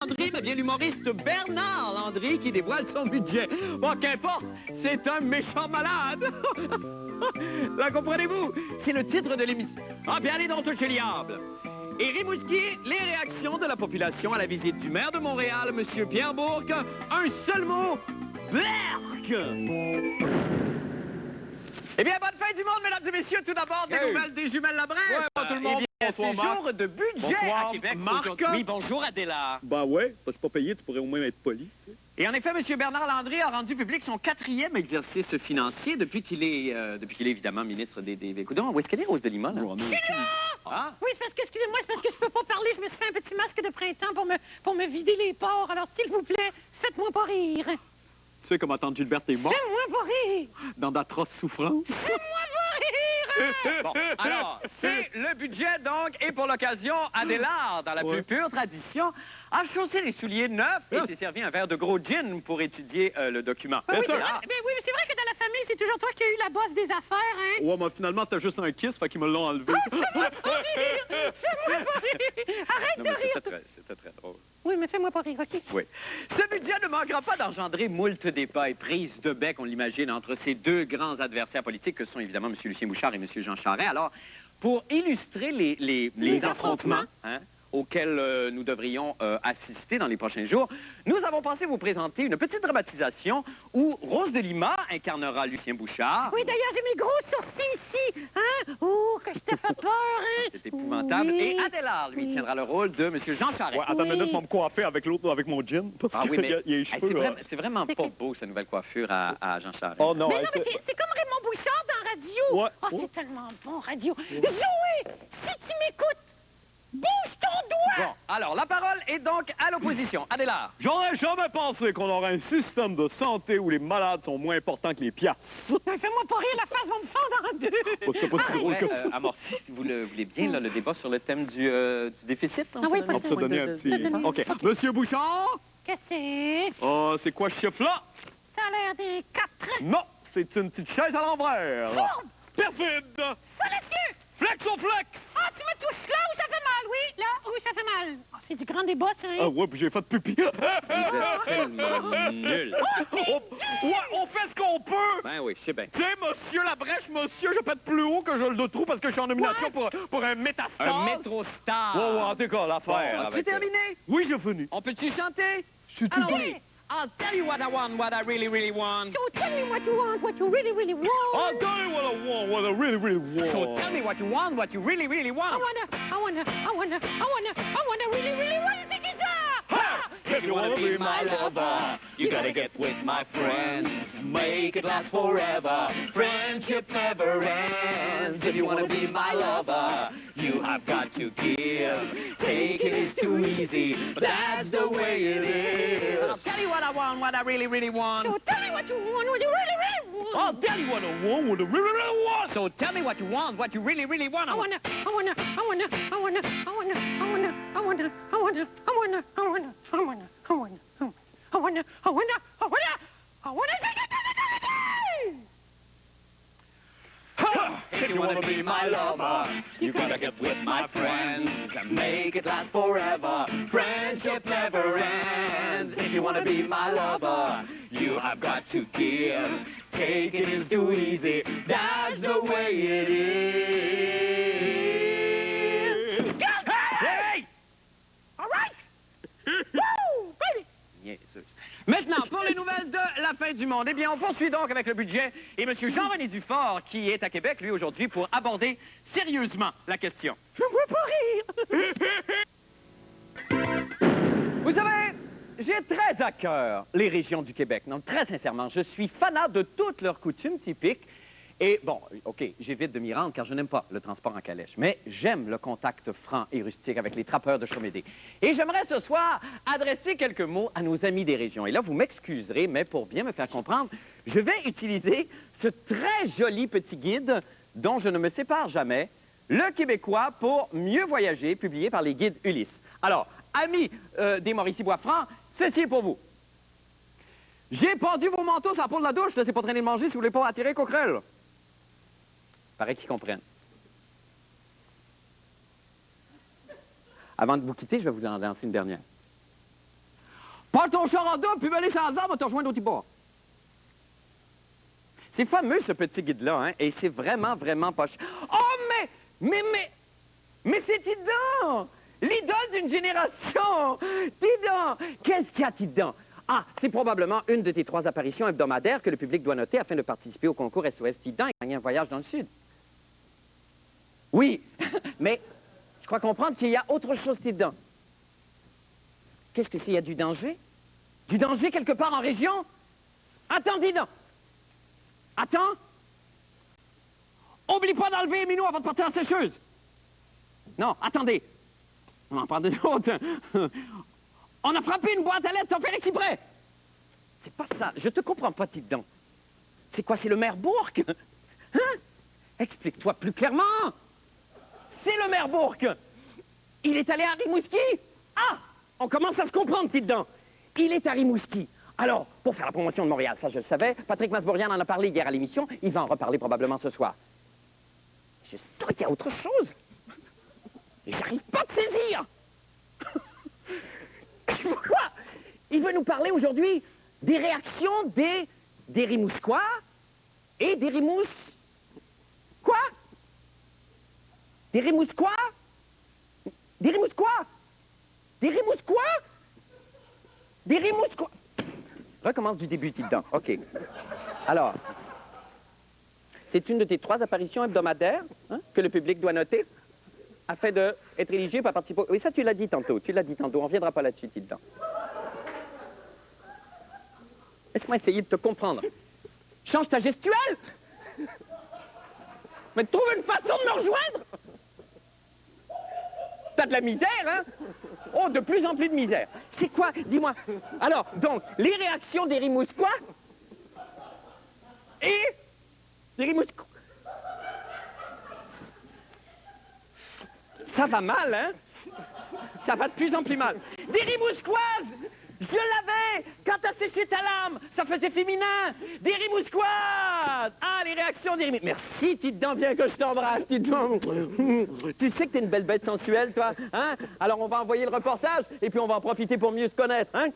Landry, mais bien l'humoriste Bernard Landry qui dévoile son budget. Bon, qu'importe, c'est un méchant malade. Là, comprenez-vous? C'est le titre de l'émission. Ah, bien, allez donc toucher le diable. Et Rimouski, les réactions de la population à la visite du maire de Montréal, M. Pierre Bourque. Un seul mot, Berck! Eh bien, bonne fin du monde, mesdames et messieurs. Tout d'abord, des nouvelles des jumelles Labrèche. Ouais, tout le monde. Eh bien, c'est jour de budget à Québec. Marc. Oui, bonjour, Adéla. Ben ouais, parce que pas payé, tu pourrais au moins être poli. Et en effet, M. Bernard Landry a rendu public son 4e exercice financier depuis qu'il est évidemment ministre des Coudons. Où est-ce qu'elle est, Rose de Lima, là? Ah. Oui, c'est parce que, excusez-moi, c'est parce que je peux pas parler. Je me suis fait un petit masque de printemps pour me vider les pores. Alors, s'il vous plaît, faites-moi pas rire. Tu sais comment tante Gilberte est morte? Faites-moi pas rire. Dans d'atroces souffrances. Faites-moi pas rire. Bon, alors, c'est le budget, donc, et pour l'occasion, Adélard, dans la plus pure tradition, a chaussé les souliers neufs et s'est servi un verre de gros gin pour étudier le document. Oui, c'est vrai que dans la famille, c'est toujours toi qui as eu la bosse des affaires, hein? Ouais, mais finalement, t'as juste un kiss, fait qu'ils me l'ont enlevé. Fais-moi pas rire. Fais-moi pas rire. Arrête de rire. C'était très drôle. Oui, mais fais-moi pas rire, OK? Oui. Ce budget ne manquera pas d'engendrer moult débats et prises de bec, on l'imagine, entre ces deux grands adversaires politiques que sont évidemment M. Lucien Bouchard et M. Jean Charest. Alors, pour illustrer les affrontements auxquels nous devrions assister dans les prochains jours, nous avons pensé vous présenter une petite dramatisation où Rose de Lima incarnera Lucien Bouchard. Oui, d'ailleurs, j'ai mes gros sourcils ici, hein? Oh, que je te fais peur, hein? C'est épouvantable. Oui. Et Adélard, lui, tiendra le rôle de M. Jean Charest. Ouais, attends une minute, pour me coiffer avec l'autre, avec mon gin. Parce Ah oui, mais qu'il y a les cheveux, c'est vraiment pas beau, sa nouvelle coiffure à Jean Charest. Oh non, Mais non, mais c'est comme Raymond Bouchard dans Radio. Ouais. Oh, c'est tellement bon, Radio. Zoé, si tu m'écoutes, bouge ton doigt. Bon, alors, la parole est donc à l'opposition. Adélard. J'aurais jamais pensé qu'on aurait un système de santé où les malades sont moins importants que les piastres. Fais-moi pas rire, la face va me fendre en deux. Parce que pas si drôle que ça. Amorti, si vous le voulez bien, là, le débat sur le thème du déficit. Ah oui, On peut se donner un petit... OK. Monsieur Bouchard? Qu'est-ce que c'est? Oh, c'est quoi ce chiffre-là? Ça a l'air des 4. Non, c'est une petite chaise à l'envers. Fourbe! Perfide! Fallacieux! Flex au flex! Ah, tu me touches là où ça fait mal, oui, là où ça fait mal. Oh, c'est du grand débat, ça, Ah hein? ouais, puis j'ai fait pipi. Vous êtes tellement nul. On fait ce qu'on peut! Ben oui, je sais bien. Tu sais, monsieur Labrèche, monsieur, je pète plus haut que je le trou parce que je suis en nomination pour un métastase. Un métro-star. Ouais, en tout cas, l'affaire. C'est terminé. Oui, j'ai fini. On peut-tu chanter? Je suis tout Allons-y. I'll tell you what I want, what I really, really want. So tell me what you want, what you really, really want. I'll tell you what I want, what I really, really want. So tell me what you want, what you really, really want. I wanna really, really want to take it down. If you wanna be my lover, you gotta get with my friends. Make it last forever. Friendship never ends. If you wanna be my lover, you have got to give. Taking is too easy, but that's the way it is. I'll tell you what I want, what I really, really want. So tell me what you want, what you really, really want. I'll tell you what I want, what I really, really want. So tell me what you want, what you really, really want. I wanna. If you wanna be my lover, you gotta get with my friends and make it last forever. Friendship never ends. If you wanna be my lover, you have got to give. Taking is too easy. That's the way it is. Hey! All right. Woo! Baby. Maintenant, pour les nouvelles de la fin du monde, eh bien, on poursuit donc avec le budget et M. Jean-René Dufort, qui est à Québec, lui, aujourd'hui, pour aborder sérieusement la question. Fais-moi pas rire. Vous savez, j'ai très à cœur les régions du Québec. Non, très sincèrement, je suis fanat de toutes leurs coutumes typiques. Et bon, OK, j'évite de m'y rendre car je n'aime pas le transport en calèche. Mais j'aime le contact franc et rustique avec les trappeurs de Chomédé. Et j'aimerais ce soir adresser quelques mots à nos amis des régions. Et là, vous m'excuserez, mais pour bien me faire comprendre, je vais utiliser ce très joli petit guide dont je ne me sépare jamais, Le Québécois pour mieux voyager, publié par les guides Ulysse. Alors, amis des Mauricie-Bois-Francs, ceci est pour vous. J'ai pendu vos manteaux sur la peau de la douche, laissez pas traîner de manger si vous voulez pas attirer coquerelle. Paraît qu'ils comprennent. Avant de vous quitter, je vais vous en lancer une dernière. Prends ton char en double, puis va aller sans arbre, on va te rejoindre au petit bord. C'est fameux, ce petit guide-là, hein, et c'est vraiment, vraiment pas cher. Oh, mais c'est Tidon! L'idole d'une génération! Tidon! Qu'est-ce qu'il y a, Tidon? Ah, c'est probablement une de tes 3 apparitions hebdomadaires que le public doit noter afin de participer au concours SOS Tidon et gagner un voyage dans le Sud. Oui, mais je crois comprendre qu'il y a autre chose, Tidon. Qu'est-ce que c'est? Il y a du danger? Du danger quelque part en région? Attends, Tidon! Attends! Oublie pas d'enlever les minous avant de partir en sécheuse! Non, attendez! On en parle de d'autres. On a frappé une boîte à lettres sans faire exprès! C'est pas ça. Je te comprends pas, Tidon. C'est quoi, c'est le maire Bourque? Hein? Explique-toi plus clairement! C'est le maire Bourque! Il est allé à Rimouski? Ah! On commence à se comprendre, Tidon. Il est à Rimouski. Alors, pour faire la promotion de Montréal, ça je le savais, Patrick Masbourian en a parlé hier à l'émission, il va en reparler probablement ce soir. Je sens qu'il y a autre chose. Et j'arrive pas à te saisir. Quoi? Il veut nous parler aujourd'hui des réactions des Rimousquois et des Rimous... Quoi? Des Rimousquois? Des Rimousquois? Des Rimousquois? Des Rimousquois? Recommence du début, Tidon. OK. Alors, c'est une de tes 3 apparitions hebdomadaires hein, que le public doit noter afin d'être éligible à participer. Oui, ça, tu l'as dit tantôt. Tu l'as dit tantôt. On ne reviendra pas là-dessus, Tidon. Laisse-moi essayer de te comprendre. Change ta gestuelle! Mais trouve une façon de me rejoindre! T'as de la misère, hein? Oh, de plus en plus de misère. C'est quoi? Dis-moi. Alors, donc, les réactions des Rimousquois et des Rimousquois. Ça va mal, hein? Ça va de plus en plus mal. Des Rimousquoises! Je l'avais! Quand t'as séché ta lame, ça faisait féminin! Des Rimousquoises! Ah, les réactions des Rimousquoises. Merci, Tidon, bien que je t'embrasse, Tidon. Tu sais que t'es une belle bête sensuelle, toi, hein? Alors, on va envoyer le reportage, et puis on va en profiter pour mieux se connaître, hein?